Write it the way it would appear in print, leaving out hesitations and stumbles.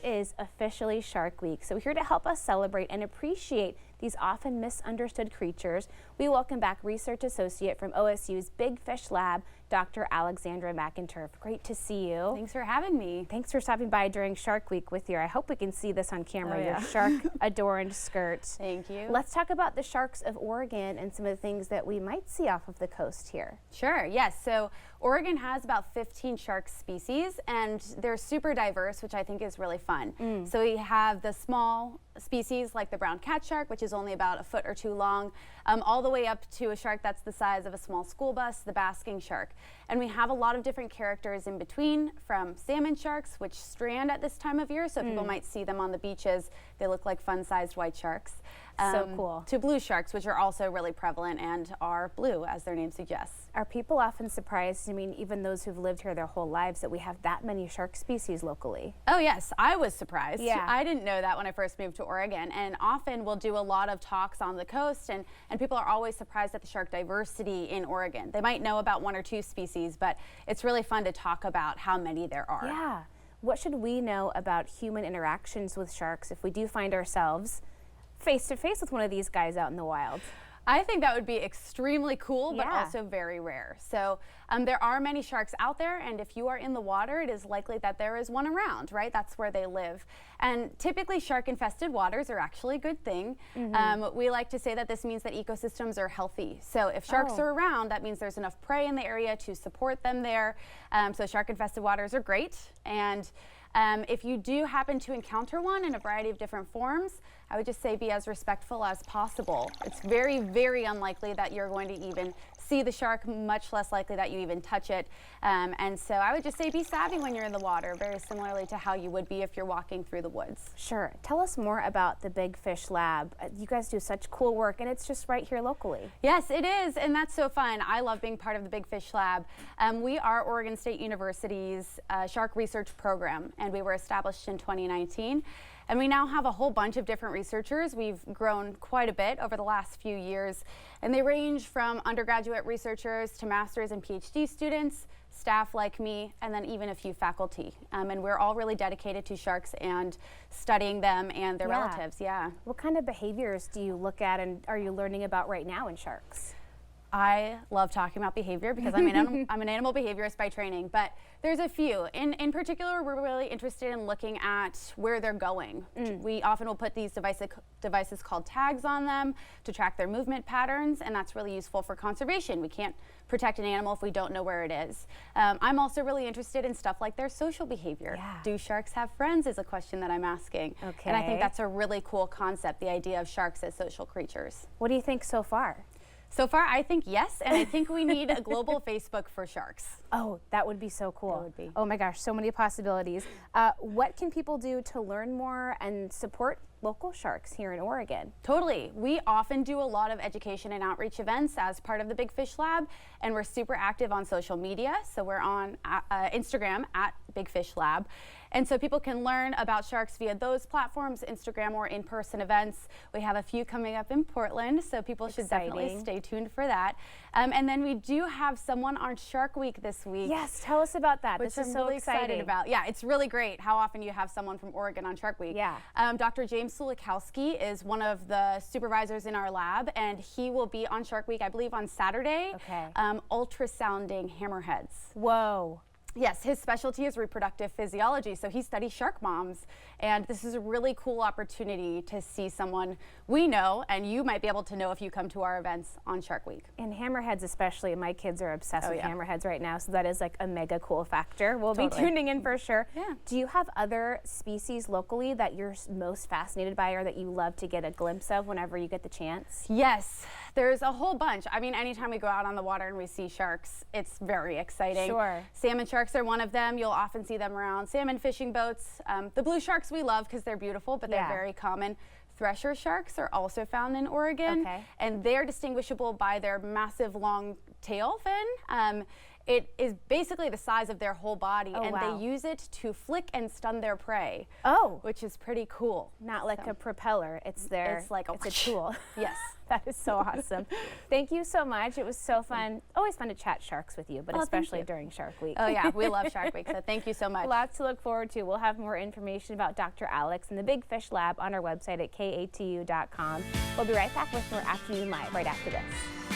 is officially Shark Week, so here to help us celebrate and appreciate these often misunderstood creatures, we welcome back Research Associate from OSU's Big Fish Lab, Dr. Alexandra McInturf. Great to see you. Thanks for having me. Thanks for stopping by during Shark Week with your, I hope we can see this on camera, your shark-adorned skirt. Thank you. Let's talk about the sharks of Oregon and some of the things that we might see off of the coast here. Sure, yes. So Oregon has about 15 shark species, and they're super diverse, which I think is really fun. So we have the small species like the brown cat shark, which is only about a foot or two long, all the way up to a shark that's the size of a small school bus, the basking shark. And we have a lot of different characters in between, from salmon sharks, which strand at this time of year, so people might see them on the beaches. They look like fun-sized white sharks. So cool. To blue sharks, which are also really prevalent and are blue, as their name suggests. Are people often surprised, I mean, even those who've lived here their whole lives, that we have that many shark species locally? Oh yes, I was surprised. Yeah. I didn't know that when I first moved to Oregon, and often we'll do a lot of talks on the coast, and people are always surprised at the shark diversity in Oregon. They might know about one or two species, but it's really fun to talk about how many there are. Yeah. What should we know about human interactions with sharks if we do find ourselves face to face with one of these guys out in the wild? I think that would be extremely cool, but Yeah. also very rare. So there are many sharks out there, and if you are in the water, it is likely that there is one around, right? That's where they live. And typically shark-infested waters are actually a good thing. We like to say that this means that ecosystems are healthy. So if sharks are around, that means there's enough prey in the area to support them there. So shark-infested waters are great. And if you do happen to encounter one in a variety of different forms, I would just say be as respectful as possible. It's very, very unlikely that you're going to even see the shark, much less likely that you even touch it. And so I would just say be savvy when you're in the water, very similarly to how you would be if you're walking through the woods. Sure. Tell us more about the Big Fish Lab. You guys do such cool work, and it's just right here locally. Yes, it is, and that's so fun. I love being part of the Big Fish Lab. We are Oregon State University's shark research program, and we were established in 2019. And we now have a whole bunch of different researchers. We've grown quite a bit over the last few years, and they range from undergraduate researchers to master's and PhD students, staff like me, and then even a few faculty. And we're all really dedicated to sharks and studying them and their relatives. Yeah. What kind of behaviors do you look at and are you learning about right now in sharks? I love talking about behavior because I'm an animal behaviorist by training, but there's a few. In particular, we're really interested in looking at where they're going. We often will put these devices called tags on them to track their movement patterns, and that's really useful for conservation. We can't protect an animal if we don't know where it is. I'm also really interested in stuff like their social behavior. Yeah. Do sharks have friends is a question that I'm asking. Okay. And I think that's a really cool concept, the idea of sharks as social creatures. What do you think so far? So far, I think yes, and I think we need a global Facebook for sharks. Oh, that would be so cool. That would be. Oh my gosh, so many possibilities. What can people do to learn more and support local sharks here in Oregon? Totally. We often do a lot of education and outreach events as part of the Big Fish Lab, and we're super active on social media. So we're on Instagram at Big Fish Lab. And so people can learn about sharks via those platforms, Instagram or in-person events. We have a few coming up in Portland, so people should definitely stay tuned for that. And then we do have someone on Shark Week this week. Yes, tell us about that. Which This is I'm so really excited exciting. about. Yeah, it's really great how often you have someone from Oregon on Shark Week. Yeah. Dr. James Sulikowski is one of the supervisors in our lab, and he will be on Shark Week, I believe, on Saturday. Okay. Ultrasounding hammerheads. Whoa. Yes, his specialty is reproductive physiology, so he studies shark moms, and this is a really cool opportunity to see someone we know, and you might be able to know if you come to our events on Shark Week. And hammerheads especially, my kids are obsessed with yeah. hammerheads right now, so that is like a mega cool factor. We'll be Totally. tuning in for sure. Yeah. Do you have other species locally that you're most fascinated by or that you love to get a glimpse of whenever you get the chance? Yes, there's a whole bunch. I mean, anytime we go out on the water and we see sharks, it's very exciting. Sure. Salmon sharks are one of them. You'll often see them around salmon fishing boats. The blue sharks we love because they're beautiful, but they're very common. Thresher sharks are also found in Oregon, and they're distinguishable by their massive long tail fin. it is basically the size of their whole body, Oh, and wow. they use it to flick and stun their prey. Oh, Which is pretty cool. not like a propeller. It's their. It's like a tool. Yes. That is so awesome. Thank you so much. It was so fun. Always fun to chat sharks with you, but Oh, thank especially you. during Shark Week. Oh yeah, we love Shark Week, so thank you so much. Lots to look forward to. We'll have more information about Dr. Alex and the Big Fish Lab on our website at katu.com. We'll be right back with more Afternoon Live right after this.